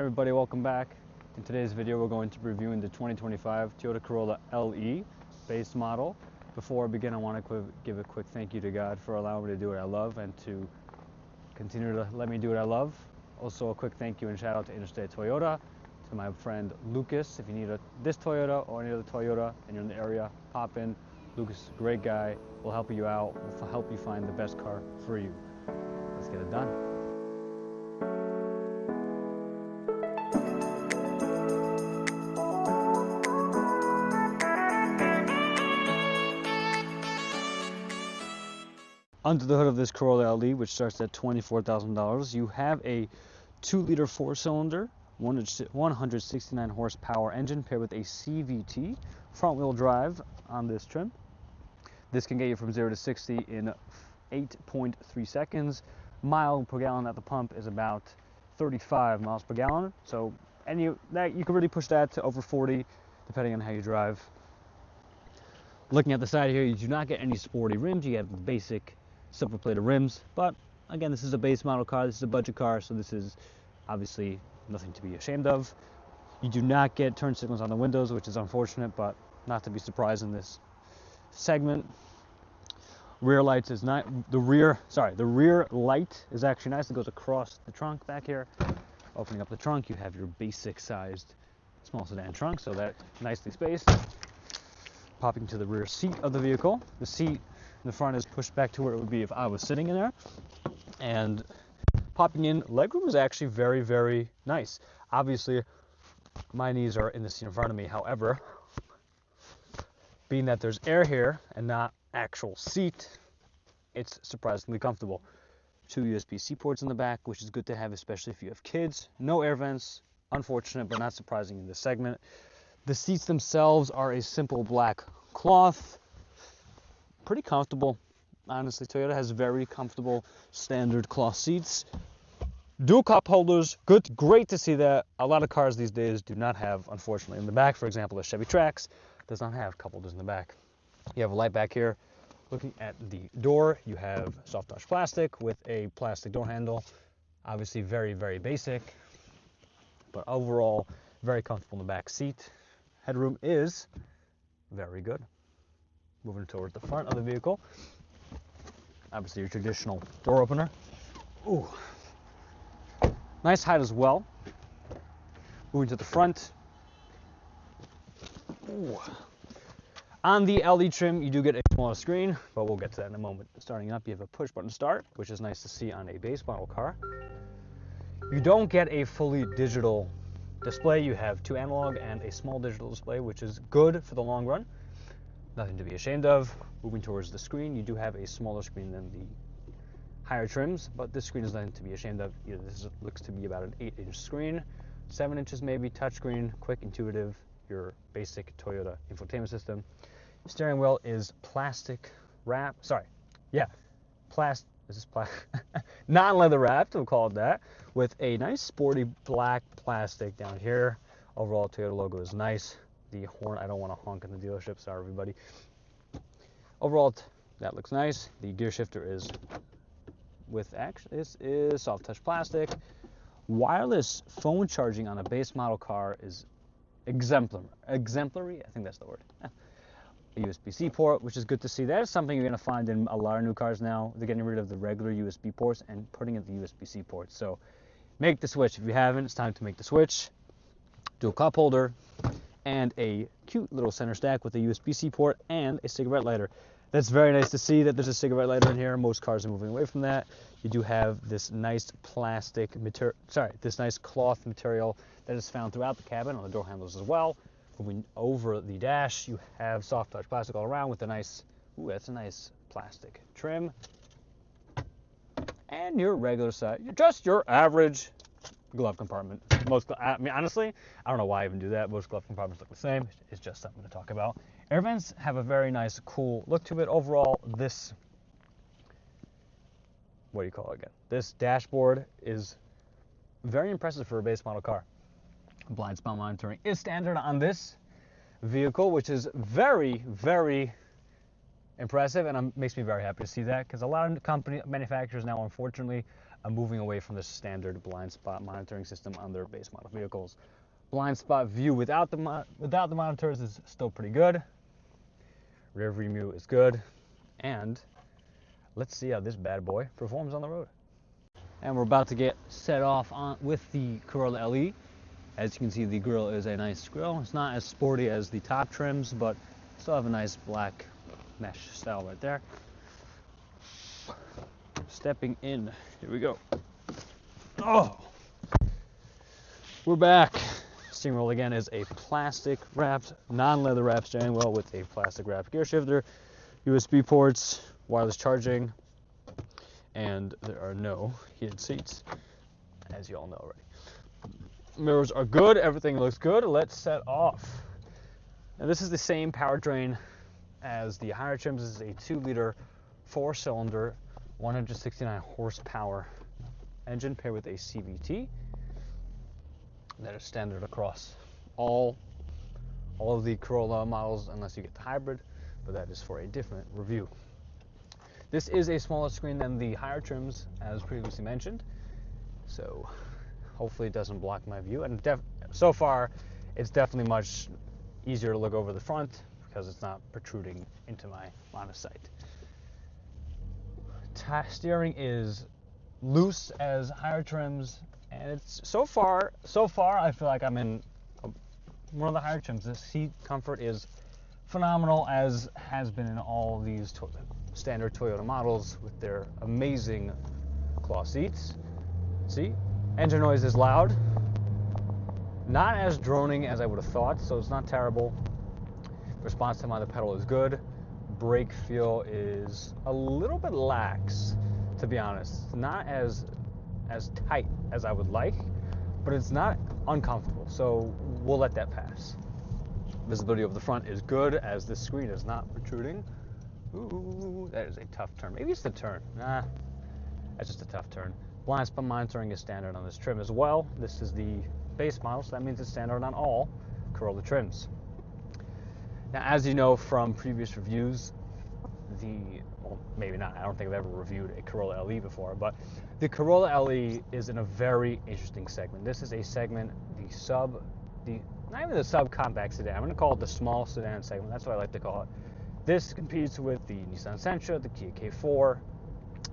Everybody, welcome back. In today's video, we're going to be reviewing the 2025 Toyota Corolla LE base model. Before I begin, I want to give a quick thank you to God for allowing me to do what I love and to continue to let me do what I love. Also, a quick thank you and shout out to Interstate Toyota, to my friend Lucas. If you need this Toyota or any other Toyota and you're in the area, pop in. Lucas is a great guy. We'll help you out. We'll help you find the best car for you. Let's get it done. Under the hood of this Corolla LE, which starts at $24,000, you have a 2-liter 4-cylinder, 169 horsepower engine paired with a CVT front-wheel drive on this trim. This can get you from 0 to 60 in 8.3 seconds. Mile per gallon at the pump is about 35 miles per gallon. So, and you can really push that to over 40, depending on how you drive. Looking at the side here, you do not get any sporty rims. You have the basic silver-plated rims, but again, this is a base model car. This is a budget car, so this is obviously nothing to be ashamed of. You do not get turn signals on the windows, which is unfortunate, but not to be surprised in this segment. Rear lights is not the rear light is actually nice. It goes across the trunk back here. Opening up the trunk, you have your basic sized small sedan trunk, so that nicely spaced. Popping to the rear seat of the vehicle. The seat in the front is pushed back to where it would be if I was sitting in there. And popping in, legroom is actually very, very nice. Obviously, my knees are in the seat in front of me. However, being that there's air here and not actual seat, it's surprisingly comfortable. 2 USB-C ports in the back, which is good to have, especially if you have kids. No air vents, unfortunate, but not surprising in this segment. The seats themselves are a simple black cloth. Pretty comfortable, honestly. Toyota has very comfortable standard cloth seats. Dual cup holders, great to see that. A lot of cars these days do not have, unfortunately, in the back. For example, the Chevy Trax does not have cup holders in the back. You have a light back here. Looking at the door, you have soft touch plastic with a plastic door handle. Obviously very, very basic, but overall very comfortable in the back seat. Headroom is very good. Moving towards the front of the vehicle. Obviously your traditional door opener. Ooh. Nice height as well. Moving to the front. Ooh. On the LE trim, you do get a smaller screen, but we'll get to that in a moment. Starting up, you have a push button start, which is nice to see on a base model car. You don't get a fully digital display. You have 2 analog and a small digital display, which is good for the long run. Nothing to be ashamed of. Moving towards the screen, you do have a smaller screen than the higher trims, but this screen is nothing to be ashamed of. This looks to be about an 8-inch screen, 7 inches maybe, touchscreen, quick, intuitive, your basic Toyota infotainment system. Steering wheel is plastic wrap. Non-leather wrapped, we'll call it that, with a nice sporty black plastic down here. Overall, Toyota logo is nice. The horn, I don't want to honk in the dealership, sorry everybody. Overall, that looks nice. The gear shifter is this is soft touch plastic. Wireless phone charging on a base model car is exemplary. I think that's the word. A USB-C port, which is good to see. That is something you're going to find in a lot of new cars now. They're getting rid of the regular USB ports and putting in the USB-C ports. So make the switch. If you haven't, it's time to make the switch. Dual cup holder and a cute little center stack with a USB-C port and a cigarette lighter. That's very nice to see that there's a cigarette lighter in here. Most cars are moving away from that. You do have this nice this nice cloth material that is found throughout the cabin on the door handles as well. Moving over the dash, you have soft touch plastic all around with a nice, that's a nice plastic trim. And your regular size, just your average glove compartment. Honestly, I don't know why I even do that. Most glove compartments look the same. It's just something to talk about. Air vents have a very nice, cool look to it. Overall, this, this dashboard is very impressive for a base model car. Blind spot monitoring is standard on this vehicle, which is very, very impressive, and makes me very happy to see that, because a lot of manufacturers now, unfortunately, moving away from the standard blind spot monitoring system on their base model vehicles. Blind spot view without the monitors is still pretty good. Rear view is good, and let's see how this bad boy performs on the road. And we're about to get set off with the Corolla LE. As you can see, the grille is a nice grille. It's not as sporty as the top trims, but still have a nice black mesh style right there. Stepping in, here we go. Oh, we're back. Steering wheel again is a plastic wrapped, non-leather wrapped steering wheel with a plastic wrapped gear shifter, USB ports, wireless charging, and there are no heated seats, as you all know already. Mirrors are good, everything looks good. Let's set off. Now this is the same powertrain as the higher trims. This is a 2-liter 4-cylinder 169 horsepower engine paired with a CVT that is standard across all of the Corolla models, unless you get the hybrid, but that is for a different review. This is a smaller screen than the higher trims, as previously mentioned, so hopefully it doesn't block my view. And so far, it's definitely much easier to look over the front because it's not protruding into my line of sight. Steering is loose as higher trims, and it's so far I feel like I'm in one of the higher trims. The seat comfort is phenomenal, as has been in all these standard Toyota models with their amazing cloth seats. See, engine noise is loud, not as droning as I would have thought, so it's not terrible. Response time on the pedal is good. Brake feel is a little bit lax, to be honest. It's not as tight as I would like, but it's not uncomfortable, so we'll let that pass. Visibility over the front is good, as this screen is not protruding. Ooh, that is a tough turn. Maybe it's the turn. Nah, that's just a tough turn. Blind spot monitoring is standard on this trim as well. This is the base model, so that means it's standard on all Corolla trims. Now, as you know from previous reviews, well, maybe not, I don't think I've ever reviewed a Corolla LE before, but the Corolla LE is in a very interesting segment. This is a segment, not even the subcompact sedan, I'm going to call it the small sedan segment, that's what I like to call it. This competes with the Nissan Sentra, the Kia K4,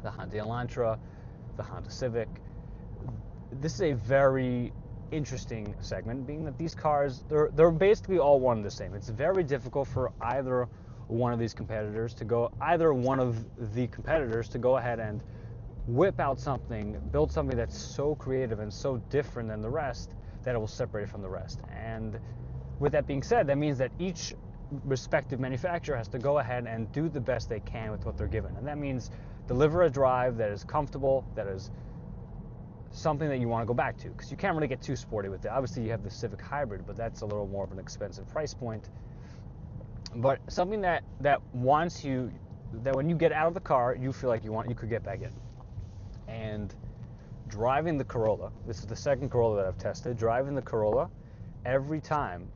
the Hyundai Elantra, the Honda Civic. This is a very interesting segment, being that these cars, they're basically all one and the same. It's very difficult for either one of the competitors to go ahead and whip out something, build something that's so creative and so different than the rest that it will separate it from the rest. And with that being said, that means that each respective manufacturer has to go ahead and do the best they can with what they're given, and that means deliver a drive that is comfortable, that is something that you want to go back to, because you can't really get too sporty with it. Obviously you have the Civic Hybrid, but that's a little more of an expensive price point. But something that when you get out of the car, you feel like you could get back in. And driving the Corolla, this is the second Corolla that I've tested, driving the Corolla, every time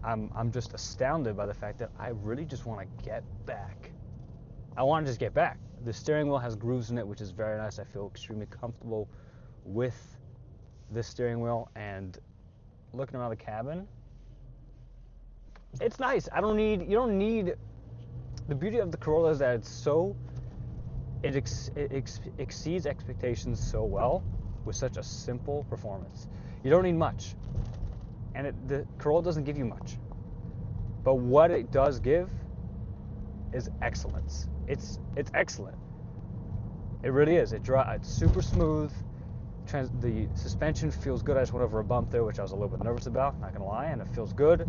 I'm just astounded by the fact that I really just want to get back. I want to just get back. The steering wheel has grooves in it, which is very nice. I feel extremely comfortable with this steering wheel, and looking around the cabin, it's nice. You don't need, the beauty of the Corolla is that it exceeds expectations so well with such a simple performance. You don't need much, and the Corolla doesn't give you much, but what it does give is excellence. It's excellent. It really is. It's super smooth. The suspension feels good. I just went over a bump there, which I was a little bit nervous about, not gonna lie, and it feels good.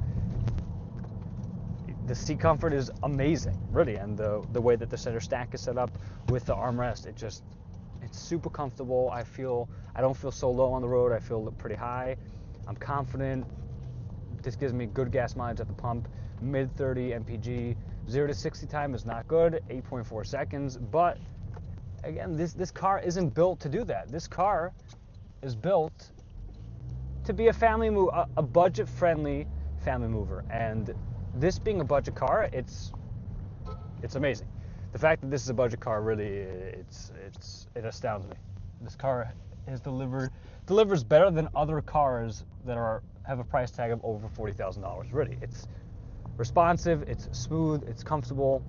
The seat comfort is amazing, really, and the way that the center stack is set up with the armrest, it's super comfortable. I don't feel so low on the road. I feel pretty high. I'm confident. This gives me good gas mileage at the pump, mid 30 mpg. 0 to 60 time is not good, 8.4 seconds, but again, this car isn't built to do that. This car is built to be a budget-friendly family mover, and this being a budget car, it's amazing. The fact that this is a budget car really, it astounds me. This car delivers better than other cars that have a price tag of over $40,000. Really, it's responsive, it's smooth, it's comfortable,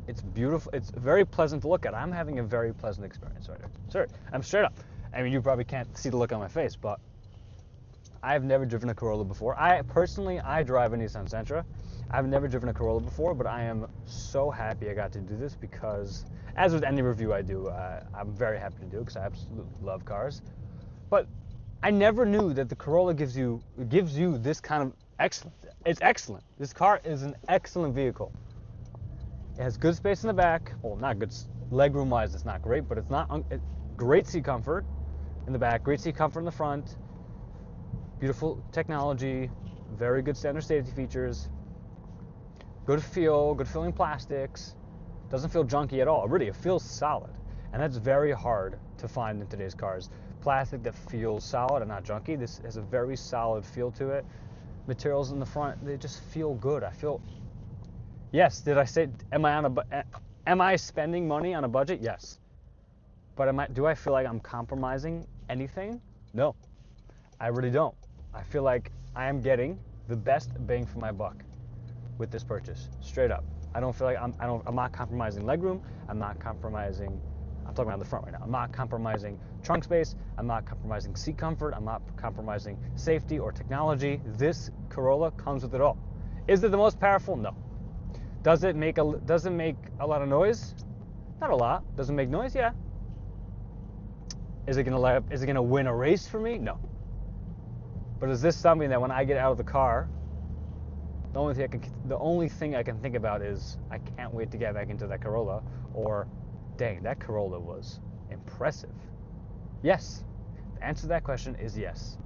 it's beautiful, it's very pleasant to look at. I'm having a very pleasant experience right now. Sir, I'm straight up. I mean, you probably can't see the look on my face, but I've never driven a Corolla before. I drive a Nissan Sentra. I've never driven a Corolla before, but I am so happy I got to do this because, as with any review I do, I'm very happy to do because I absolutely love cars. But I never knew that the Corolla gives you this kind of excellent. It's excellent. This car is an excellent vehicle. It has good space in the back. Well, not good legroom wise, it's not great, but it's not great seat comfort in the back, great seat comfort in the front. Beautiful technology, very good standard safety features, good feeling plastics, doesn't feel junky at all. Really, it feels solid, and that's very hard to find in today's cars. Plastic that feels solid and not junky. This has a very solid feel to it. Materials in the front, they just feel good. Yes, did I say, am I spending money on a budget? Yes. But do I feel like I'm compromising anything? No, I really don't. I feel like I am getting the best bang for my buck with this purchase, straight up. I don't feel like I'm not compromising legroom. I'm talking about the front right now. I'm not compromising trunk space. I'm not compromising seat comfort. I'm not compromising safety or technology. This Corolla comes with it all. Is it the most powerful? No. Does it make a lot of noise? Not a lot. Does it make noise? Yeah. Is it gonna win a race for me? No. But is this something that when I get out of the car, the only thing I can think about is I can't wait to get back into that Corolla, or dang, that Corolla was impressive. Yes. The answer to that question is yes.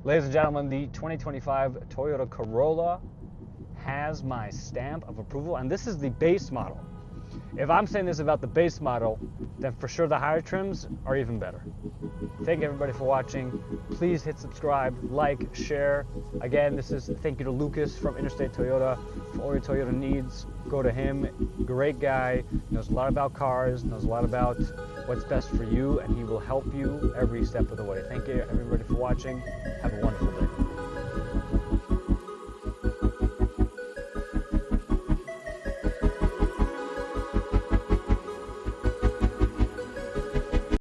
Ladies and gentlemen, the 2025 Toyota Corolla has my stamp of approval, and this is the base model. If I'm saying this about the base model, then for sure the higher trims are even better. Thank you everybody for watching. Please hit subscribe, like, share. Again, thank you to Lucas from Interstate Toyota. For all your Toyota needs, go to him. Great guy, knows a lot about cars, knows a lot about what's best for you, and he will help you every step of the way. Thank you everybody for watching. Have a wonderful day.